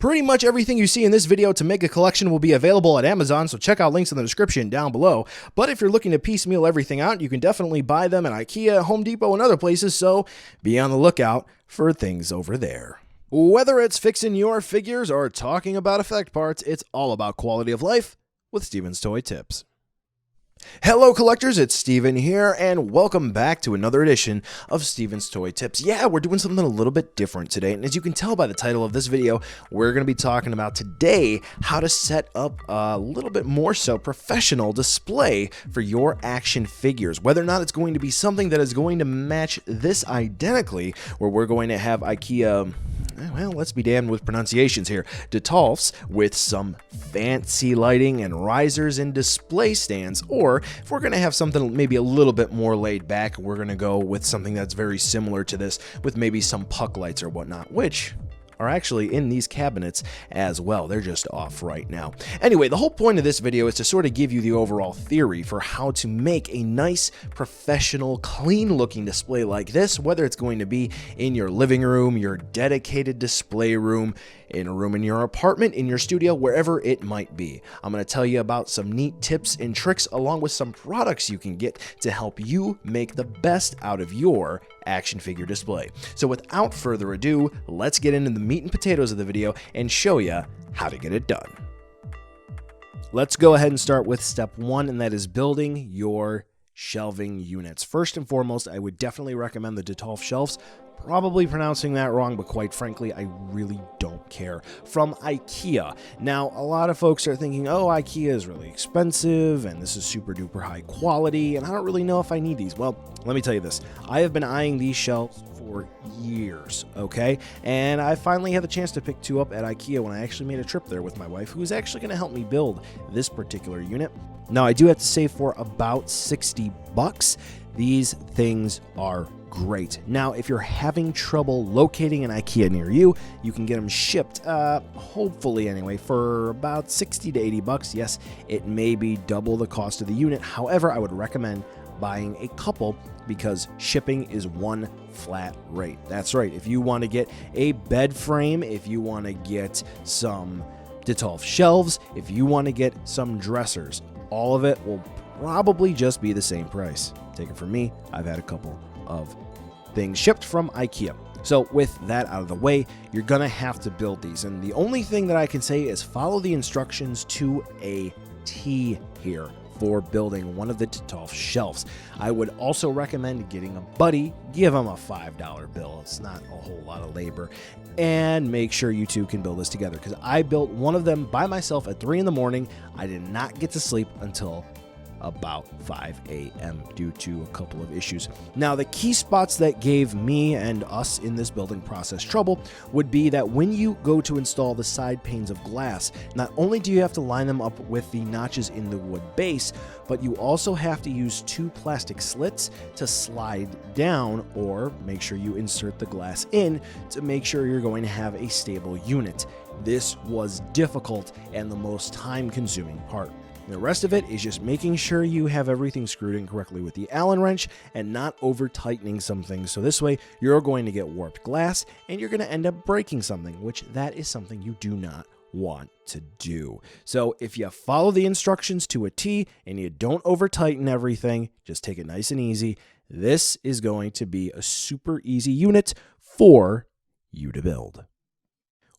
Pretty much everything you see in this video to make a collection will be available at Amazon, so check out links in the description down below. But if you're looking to piecemeal everything out, you can definitely buy them at IKEA, Home Depot, and other places, so be on the lookout for things over there. Whether it's fixing your figures or talking about effect parts, it's all about quality of life with Steven's Toy Tips. Hello collectors, it's Steven here, and welcome back to another edition of Steven's Toy Tips. Yeah, we're doing something a little bit different today, and as you can tell by the title of this video, we're going to be talking about today how to set up a little bit more so professional display for your action figures. Whether or not it's going to be something that is going to match this identically, where we're going to have IKEA, well, let's be damned with pronunciations here, Detolfs with some fancy lighting and risers and display stands, or if we're going to have something maybe a little bit more laid back, we're going to go with something that's very similar to this with maybe some puck lights or whatnot, which are actually in these cabinets as well. They're just off right now. Anyway, the whole point of this video is to sort of give you the overall theory for how to make a nice, professional, clean-looking display like this, whether it's going to be in your living room, your dedicated display room, in a room in your apartment, in your studio, wherever it might be. I'm going to tell you about some neat tips and tricks along with some products you can get to help you make the best out of your action figure display. So without further ado, let's get into the meat and potatoes of the video and show you how to get it done. Let's go ahead and start with step one, and that is building your shelving units. First and foremost, I would definitely recommend the Detolf shelves. Probably pronouncing that wrong, but quite frankly, I really don't care. From IKEA. Now, a lot of folks are thinking, oh, IKEA is really expensive, and this is super duper high quality, and I don't really know if I need these. Well, let me tell you this. I have been eyeing these shelves for years, okay? And I finally had the chance to pick two up at IKEA when I actually made a trip there with my wife, who is actually going to help me build this particular unit. Now, I do have to say for about 60 bucks, these things are great. Now, if you're having trouble locating an IKEA near you, you can get them shipped, hopefully anyway, for about 60 to 80 bucks. Yes, it may be double the cost of the unit. However, I would recommend buying a couple because shipping is one flat rate. That's right. If you want to get a bed frame, if you want to get some Detolf shelves, if you want to get some dressers, all of it will probably just be the same price. Take it from me, I've had a couple of things shipped from IKEA. So with that out of the way, you're gonna have to build these, and the only thing that I can say is follow the instructions to a T here for building one of the Detolf shelves. I would also recommend getting a buddy, give them a $5 bill. It's not a whole lot of labor, and make sure you two can build this together, because I built one of them by myself at 3 in the morning. I did not get to sleep until about 5 a.m. due to a couple of issues. Now, the key spots that gave me and us in this building process trouble would be that when you go to install the side panes of glass, not only do you have to line them up with the notches in the wood base, but you also have to use 2 plastic slits to slide down, or make sure you insert the glass in to make sure you're going to have a stable unit. This was difficult and the most time-consuming part. The rest of it is just making sure you have everything screwed in correctly with the Allen wrench and not over tightening some things. So this way you're going to get warped glass and you're going to end up breaking something, which that is something you do not want to do. So if you follow the instructions to a T and you don't over tighten everything, just take it nice and easy. This is going to be a super easy unit for you to build.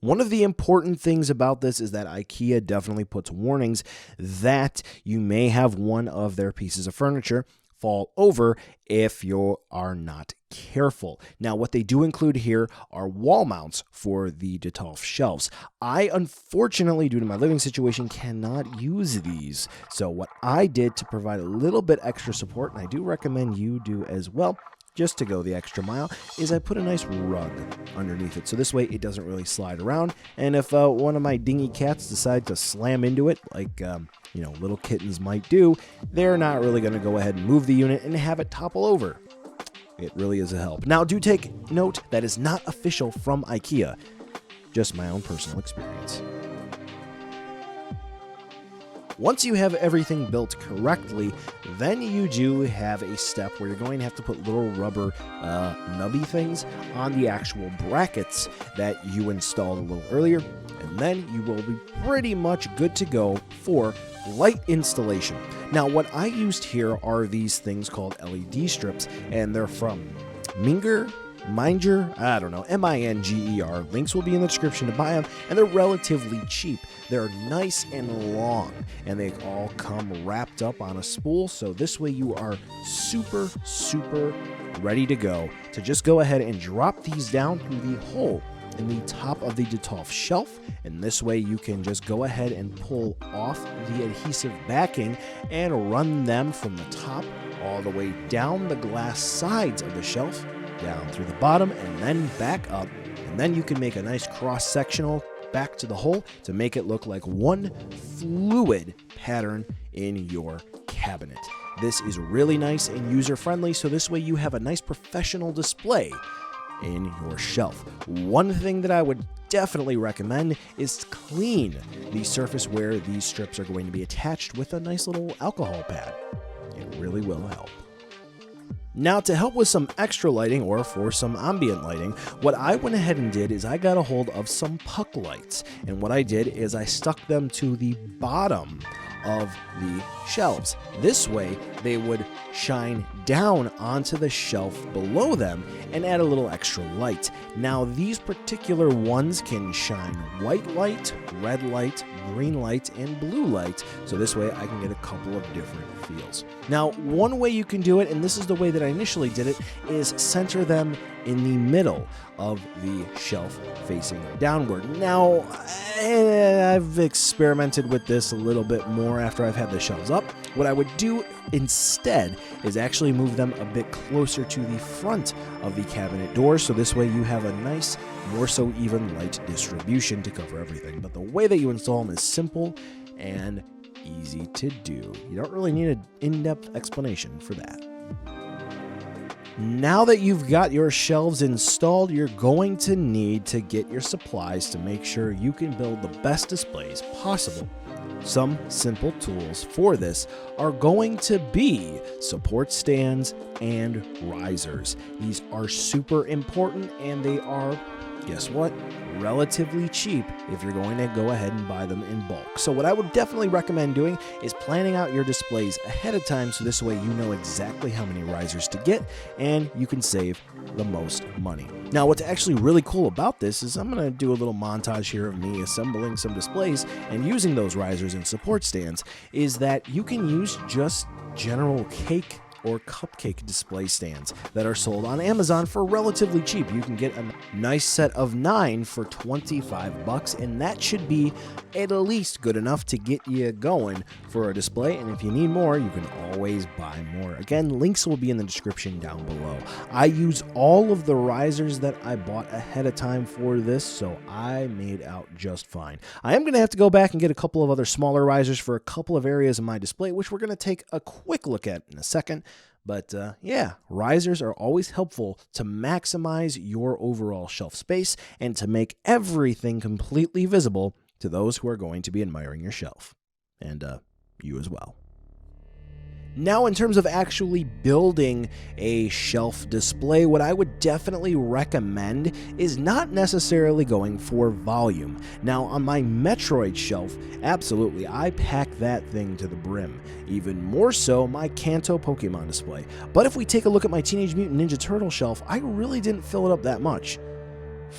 One of the important things about this is that IKEA definitely puts warnings that you may have one of their pieces of furniture fall over if you are not careful. Now, what they do include here are wall mounts for the Detolf shelves. I, unfortunately, due to my living situation, cannot use these. So what I did to provide a little bit extra support, and I do recommend you do as well, just to go the extra mile, is I put a nice rug underneath it. So this way it doesn't really slide around. And if one of my dingy cats decide to slam into it, like little kittens might do, they're not really going to go ahead and move the unit and have it topple over. It really is a help. Now, do take note that is not official from IKEA, just my own personal experience. Once you have everything built correctly, then you do have a step where you're going to have to put little rubber nubby things on the actual brackets that you installed a little earlier, and then you will be pretty much good to go for light installation. Now, what I used here are these things called LED strips, and they're from Minger, I don't know, Minger. Links will be in the description to buy them, and they're relatively cheap. They're nice and long, and they all come wrapped up on a spool, so this way you are super ready to go to just go ahead and drop these down through the hole in the top of the Detolf shelf, and this way you can just go ahead and pull off the adhesive backing and run them from the top all the way down the glass sides of the shelf, down through the bottom, and then back up, and then you can make a nice cross-sectional back to the hole to make it look like one fluid pattern in your cabinet. This is really nice and user-friendly, so this way you have a nice professional display in your shelf. One thing that I would definitely recommend is clean the surface where these strips are going to be attached with a nice little alcohol pad. It really will help. Now, to help with some extra lighting or for some ambient lighting, what I went ahead and did is I got a hold of some puck lights, and what I did is I stuck them to the bottom of the shelves. This way they would shine down onto the shelf below them and add a little extra light. Now, these particular ones can shine white light, red light, green light, and blue light, so this way I can get a couple of different feels. Now, one way you can do it, and this is the way that I initially did it, is center them in the middle of the shelf facing downward. Now, I've experimented with this a little bit more after I've had the shelves up. What I would do instead is actually move them a bit closer to the front of the cabinet door, so this way you have a nice, more so even light distribution to cover everything. But the way that you install them is simple and easy to do. You don't really need an in-depth explanation for that. Now that you've got your shelves installed, you're going to need to get your supplies to make sure you can build the best displays possible. Some simple tools for this are going to be support stands and risers. These are super important, and they are, guess what, relatively cheap if you're going to go ahead and buy them in bulk. So what I would definitely recommend doing is planning out your displays ahead of time, so this way you know exactly how many risers to get and you can save the most money. Now, what's actually really cool about this is I'm going to do a little montage here of me assembling some displays and using those risers and support stands, is that you can use just general cake or cupcake display stands that are sold on Amazon for relatively cheap. You can get a nice set of 9 for $25, and that should be at least good enough to get you going for a display. And if you need more, you can always buy more. Again, links will be in the description down below. I use all of the risers that I bought ahead of time for this, so I made out just fine. I am going to have to go back and get a couple of other smaller risers for a couple of areas of my display, which we're going to take a quick look at in a second. But yeah, risers are always helpful to maximize your overall shelf space and to make everything completely visible to those who are going to be admiring your shelf. And you as well. Now, in terms of actually building a shelf display, what I would definitely recommend is not necessarily going for volume. Now, on my Metroid shelf, absolutely, I pack that thing to the brim. Even more so, my Kanto Pokemon display. But if we take a look at my Teenage Mutant Ninja Turtle shelf, I really didn't fill it up that much.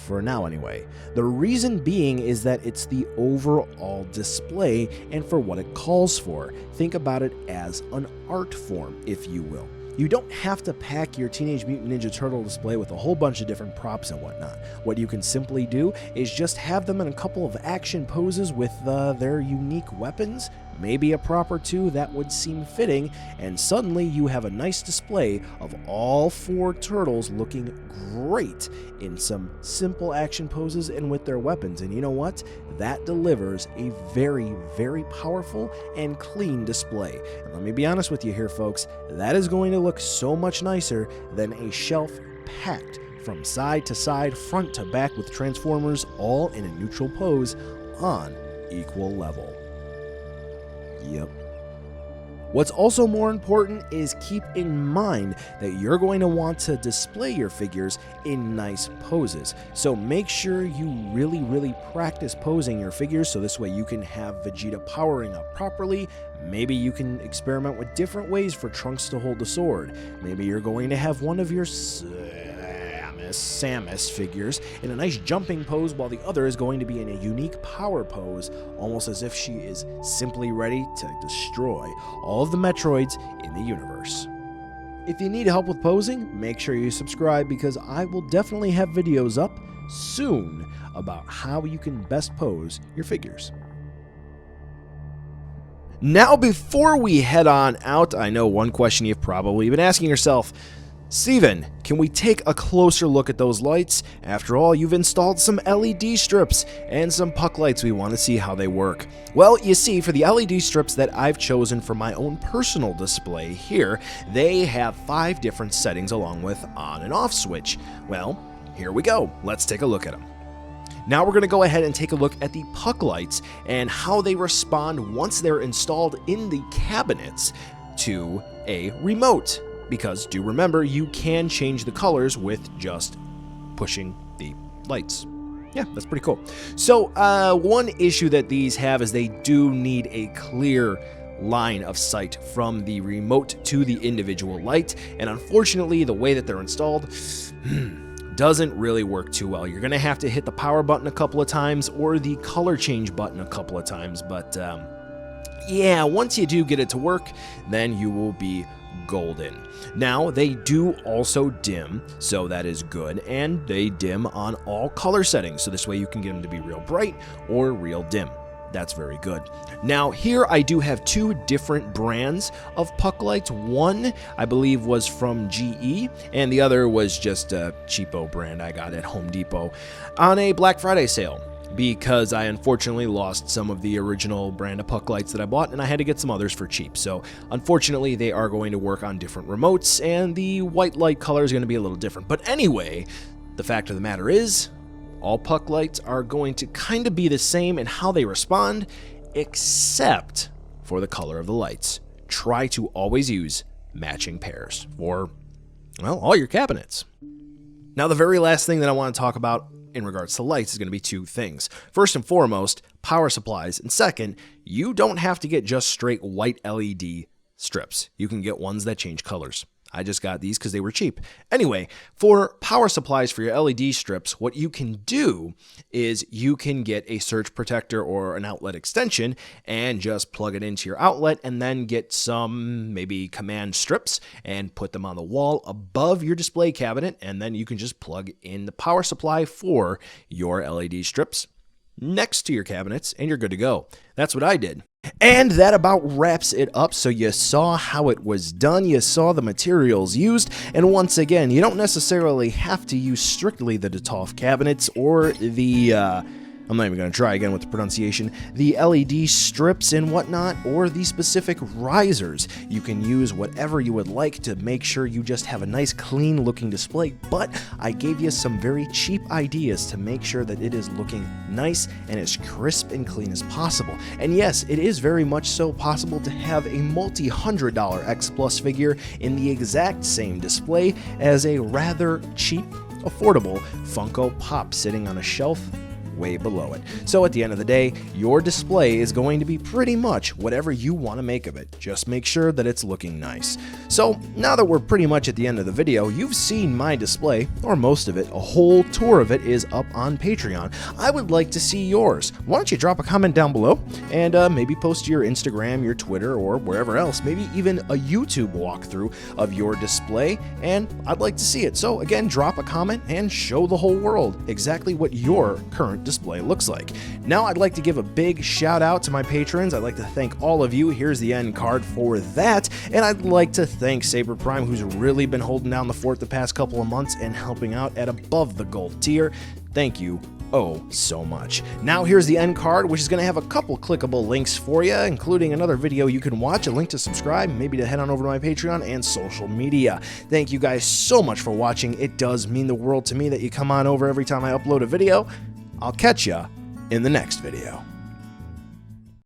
For now anyway. The reason being is that it's the overall display and for what it calls for. Think about it as an art form, if you will. You don't have to pack your Teenage Mutant Ninja Turtle display with a whole bunch of different props and whatnot. What you can simply do is just have them in a couple of action poses with their unique weapons, maybe a prop or two that would seem fitting, and suddenly you have a nice display of all 4 turtles looking great in some simple action poses and with their weapons. And you know what? That delivers a very, very powerful and clean display. And let me be honest with you here, folks, that is going to look so much nicer than a shelf packed from side to side, front to back with Transformers all in a neutral pose on equal level. Yep. What's also more important is keep in mind that you're going to want to display your figures in nice poses. So make sure you really practice posing your figures so this way you can have Vegeta powering up properly. Maybe you can experiment with different ways for Trunks to hold the sword. Maybe you're going to have one of your Samus figures in a nice jumping pose while the other is going to be in a unique power pose, almost as if she is simply ready to destroy all of the Metroids in the universe. If you need help with posing, make sure you subscribe because I will definitely have videos up soon about how you can best pose your figures. Now, before we head on out, I know one question you've probably been asking yourself: Steven, can we take a closer look at those lights? After all, you've installed some LED strips and some puck lights. We want to see how they work. Well, you see, for the LED strips that I've chosen for my own personal display here, they have 5 different settings along with on and off switch. Well, here we go. Let's take a look at them. Now we're going to go ahead and take a look at the puck lights and how they respond once they're installed in the cabinets to a remote. Because do remember, you can change the colors with just pushing the lights. Yeah, that's pretty cool. So one issue that these have is they do need a clear line of sight from the remote to the individual light, and unfortunately the way that they're installed doesn't really work too well. You're gonna have to hit the power button a couple of times or the color change button a couple of times, but yeah, once you do get it to work, then you will be golden. Now, they do also dim, so that is good, and they dim on all color settings, so this way you can get them to be real bright or real dim. That's very good. Now, here I do have 2 different brands of puck lights. One, I believe, was from GE, and the other was just a cheapo brand I got at Home Depot on a Black Friday sale, because I unfortunately lost some of the original brand of puck lights that I bought, and I had to get some others for cheap. So unfortunately, they are going to work on different remotes, and the white light color is going to be a little different. But anyway, the fact of the matter is, all puck lights are going to kind of be the same in how they respond, except for the color of the lights. Try to always use matching pairs for, well, all your cabinets. Now, the very last thing that I want to talk about in regards to lights is going to be 2 things. First and foremost, power supplies. And second, you don't have to get just straight white LED strips. You can get ones that change colors. I just got these because they were cheap. Anyway, for power supplies for your LED strips, what you can do is you can get a surge protector or an outlet extension and just plug it into your outlet, and then get some maybe command strips and put them on the wall above your display cabinet, and then you can just plug in the power supply for your LED strips next to your cabinets, and you're good to go. That's what I did. And that about wraps it up. So you saw how it was done, you saw the materials used, and once again, you don't necessarily have to use strictly the Detolf cabinets or the I'm not even going to try again with the pronunciation, the LED strips and whatnot, or the specific risers. You can use whatever you would like to make sure you just have a nice clean looking display, but I gave you some very cheap ideas to make sure that it is looking nice and as crisp and clean as possible. And yes, it is very much so possible to have a multi-$100 X Plus figure in the exact same display as a rather cheap, affordable Funko Pop sitting on a shelf way below it. So at the end of the day, your display is going to be pretty much whatever you want to make of it. Just make sure that it's looking nice. So now that we're pretty much at the end of the video, you've seen my display, or most of it. A whole tour of it is up on Patreon. I would like to see yours. Why don't you drop a comment down below and maybe post your Instagram, your Twitter, or wherever else, maybe even a YouTube walkthrough of your display, and I'd like to see it. So again, drop a comment and show the whole world exactly what your current display looks like. Now I'd like to give a big shout out to my patrons. I'd like to thank all of you. Here's the end card for that. And I'd like to thank Saber Prime, who's really been holding down the fort the past couple of months and helping out at above the gold tier. Thank you oh so much. Now here's the end card, which is going to have a couple clickable links for you, including another video you can watch, a link to subscribe, maybe to head on over to my Patreon and social media. Thank you guys so much for watching. It does mean the world to me that you come on over every time I upload a video. I'll catch ya in the next video.